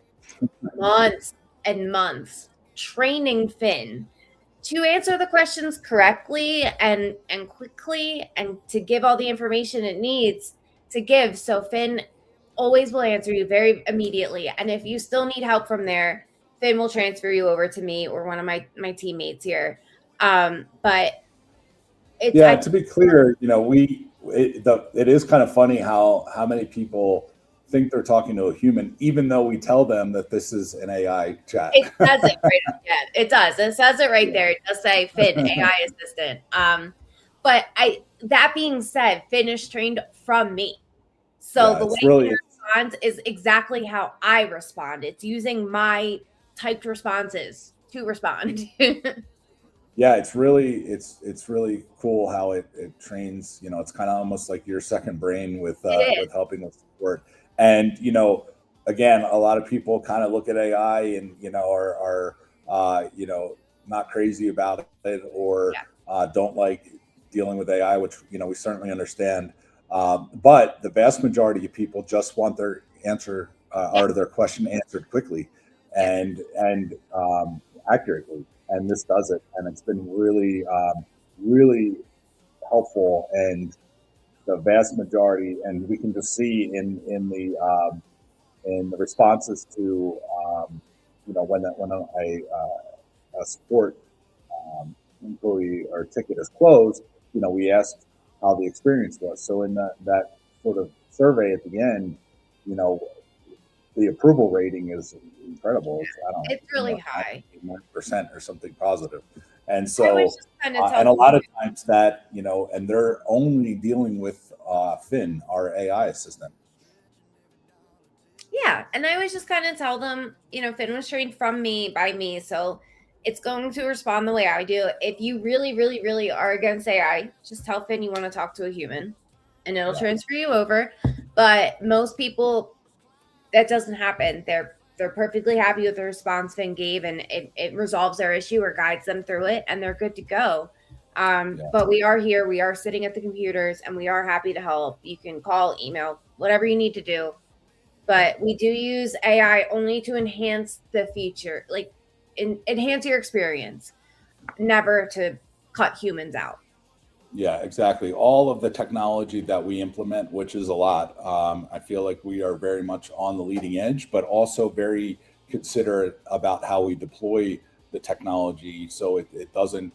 months and months training Finn to answer the questions correctly and quickly, and to give all the information it needs to give. So Finn always will answer you very immediately. And if you still need help from there, Finn will transfer you over to me or one of my teammates here. But it's, to be clear, it is kind of funny how many people think they're talking to a human, even though we tell them that this is an AI chat. It says it right up. Yeah, it does. It says it right there. It does say Finn, AI assistant. But that being said, Finn is trained from me. So the way he responds is exactly how I respond. It's using my typed responses to respond. Yeah, it's really cool how it trains. It's kind of almost like your second brain with helping with support. And again, a lot of people kind of look at AI and are not crazy about it, or don't like dealing with AI, which we certainly understand. But the vast majority of people just want their answer or their question answered quickly and accurately. And this does it, and it's been really, really helpful. And the vast majority, and we can just see in the responses to when a support inquiry or ticket is closed, we ask how the experience was. So in that sort of survey at the end, the approval rating is incredible. It's really high, 1% or something positive. And so, and a lot of times that, and they're only dealing with Finn, our AI assistant. Yeah. And I always just kind of tell them, Finn was trained from me by me. So it's going to respond the way I do. If you really, really, really are against AI, just tell Finn you want to talk to a human, and it'll transfer you over. But most people, that doesn't happen. They're perfectly happy with the response Finn gave, and it resolves their issue or guides them through it, and they're good to go. But we are here. We are sitting at the computers, and we are happy to help. You can call, email, whatever you need to do. But we do use AI only to enhance the feature, like enhance your experience, never to cut humans out. Yeah, exactly. All of the technology that we implement, which is a lot, I feel like we are very much on the leading edge, but also very considerate about how we deploy the technology, so it doesn't,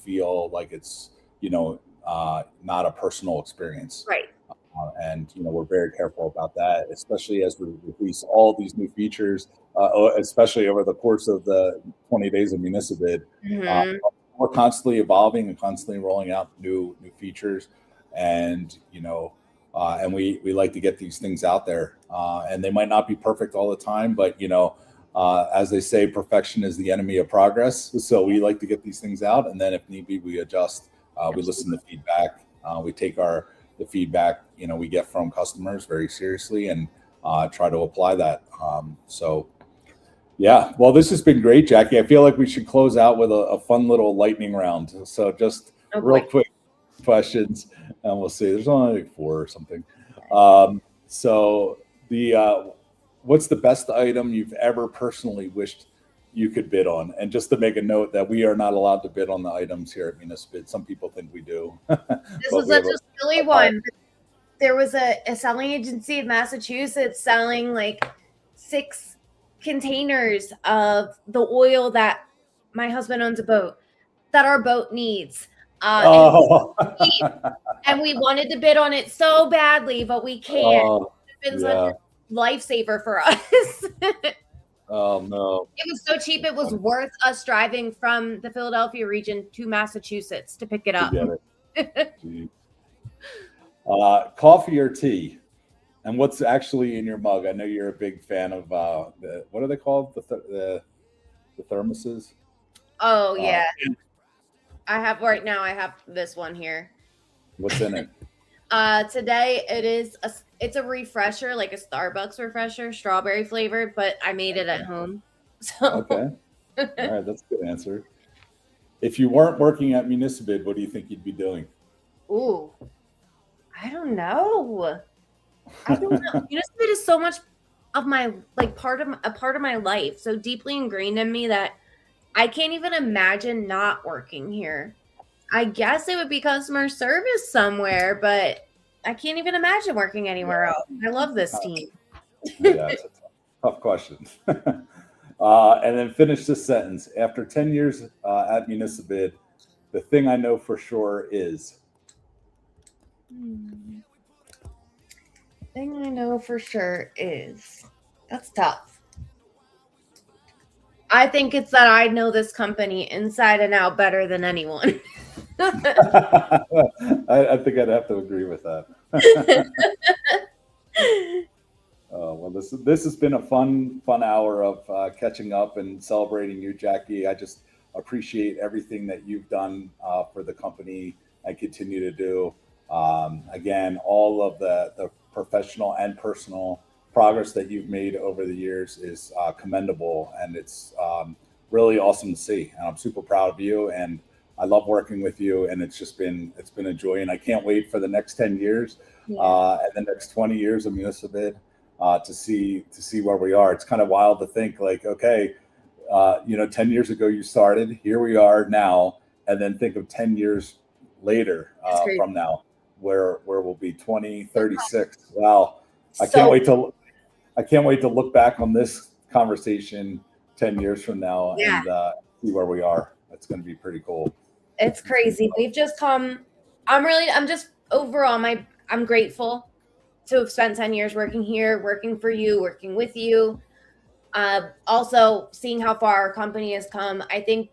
feel like it's not a personal experience. Right. And we're very careful about that, especially as we release all these new features, especially over the course of the 20 days of Municibid. Mm-hmm. We're constantly evolving and constantly rolling out new features, and and we like to get these things out there, and they might not be perfect all the time, but as they say, perfection is the enemy of progress. So we like to get these things out, and then if need be, we adjust. We listen to feedback. We take the feedback we get from customers very seriously, and try to apply that. Yeah, well, this has been great, Jackie. I feel like we should close out with a fun little lightning round. So just real quick questions, and we'll see. There's only like 4 or something. So what's the best item you've ever personally wished you could bid on? And just to make a note that we are not allowed to bid on the items here at Municibid. Some people think we do. This was such a silly one. There was a selling agency in Massachusetts selling like 6 containers of the oil that my husband owns a boat that our boat needs. And we wanted to bid on it so badly, but we can't. It's been such a lifesaver for us. Oh no. It was so cheap. It was worth us driving from the Philadelphia region to Massachusetts to pick it up. Coffee or tea? And what's actually in your mug? I know you're a big fan of what are they called? The thermoses? Oh yeah. I have this one here. What's in it? Today it's a refresher, like a Starbucks refresher, strawberry flavored, but I made it at home. So okay. All right, that's a good answer. If you weren't working at Municibid, what do you think you'd be doing? Ooh, I don't know. Municibid is so much of my a part of my life, so deeply ingrained in me that I can't even imagine not working here. I guess it would be customer service somewhere, but I can't even imagine working anywhere else. I love this team. Yeah, it's a tough question. And then finish this sentence. After 10 years at Municibid, the thing I know for sure is. Thing I know for sure is. That's tough. I think it's that I know this company inside and out better than anyone. I think I'd have to agree with that. Well, this has been a fun hour of catching up and celebrating you, Jackie. I just appreciate everything that you've done for the company and continue to do. Again, all of the professional and personal progress that you've made over the years is commendable, and it's really awesome to see. And I'm super proud of you, and I love working with you, and it's been a joy, and I can't wait for the next 10 years and the next 20 years of Municibid to see where we are. It's kind of wild to think like, okay, 10 years ago you started, here we are now, and then think of 10 years later from now, where we'll be 2036. Wow. I can't wait to look back on this conversation 10 years from now and see where we are. That's going to be pretty cool. It's crazy. We've just come. I'm grateful to have spent 10 years working here, working for you, working with you. Also seeing how far our company has come. I think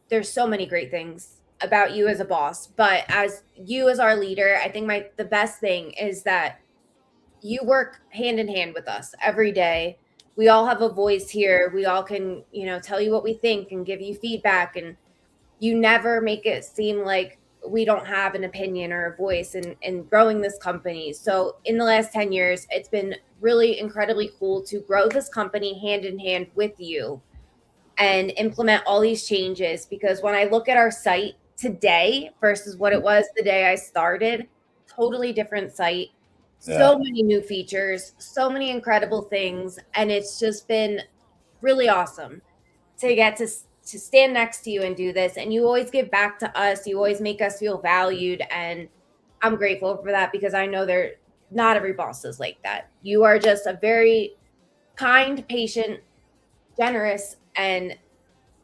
there's so many great things about you as a boss, but as you as our leader, I think the best thing is that you work hand in hand with us every day. We all have a voice here. We all can, tell you what we think and give you feedback, and you never make it seem like we don't have an opinion or a voice in growing this company. So in the last 10 years, it's been really incredibly cool to grow this company hand in hand with you and implement all these changes. Because when I look at our site today versus what it was the day I started, totally different site. So many new features, so many incredible things. And it's just been really awesome to get to stand next to you and do this. And you always give back to us. You always make us feel valued. And I'm grateful for that, because I know not every boss is like that. You are just a very kind, patient, generous, and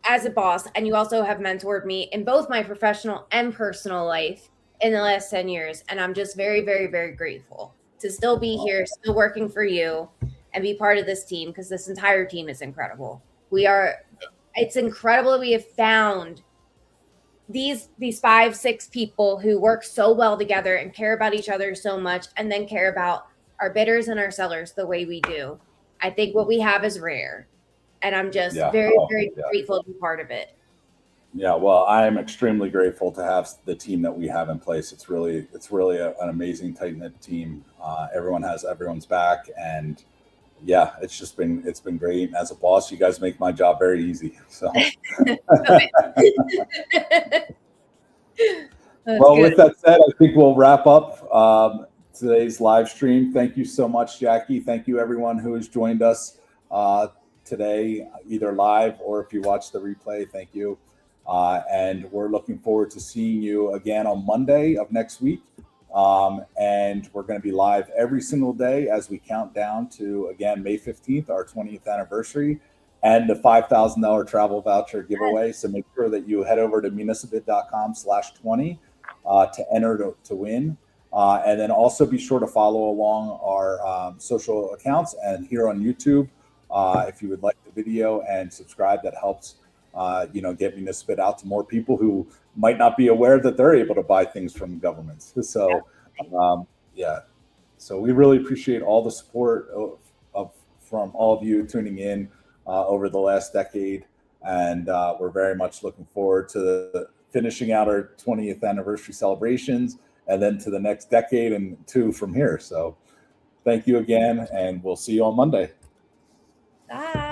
as a boss, and you also have mentored me in both my professional and personal life in the last 10 years. And I'm just very, very, very grateful to still be here, still working for you, and be part of this team, because this entire team is incredible. It's incredible that we have found these 5-6 people who work so well together and care about each other so much, and then care about our bidders and our sellers the way we do. I think what we have is rare, and I'm just very grateful to be part of it. Yeah, well, I am extremely grateful to have the team that we have in place. It's really an amazing, tight-knit team. Everyone has everyone's back, and yeah, it's been great. As a boss, you guys make my job very easy. So, well, with that said, I think we'll wrap up today's live stream. Thank you so much, Jackie. Thank you, everyone who has joined us today, either live or if you watch the replay. Thank you. And we're looking forward to seeing you again on Monday of next week. And we're going to be live every single day as we count down to, again, May 15th, our 20th anniversary, and the $5,000 travel voucher giveaway. So make sure that you head over to municibid.com/20 to enter to win. And then also be sure to follow along our social accounts and here on YouTube. If you would like the video and subscribe, that helps get Municibid out to more people who might not be aware that they're able to buy things from governments. So, so we really appreciate all the support from all of you tuning in over the last decade. And we're very much looking forward to finishing out our 20th anniversary celebrations and then to the next decade and 2 from here. So thank you again, and we'll see you on Monday. Bye.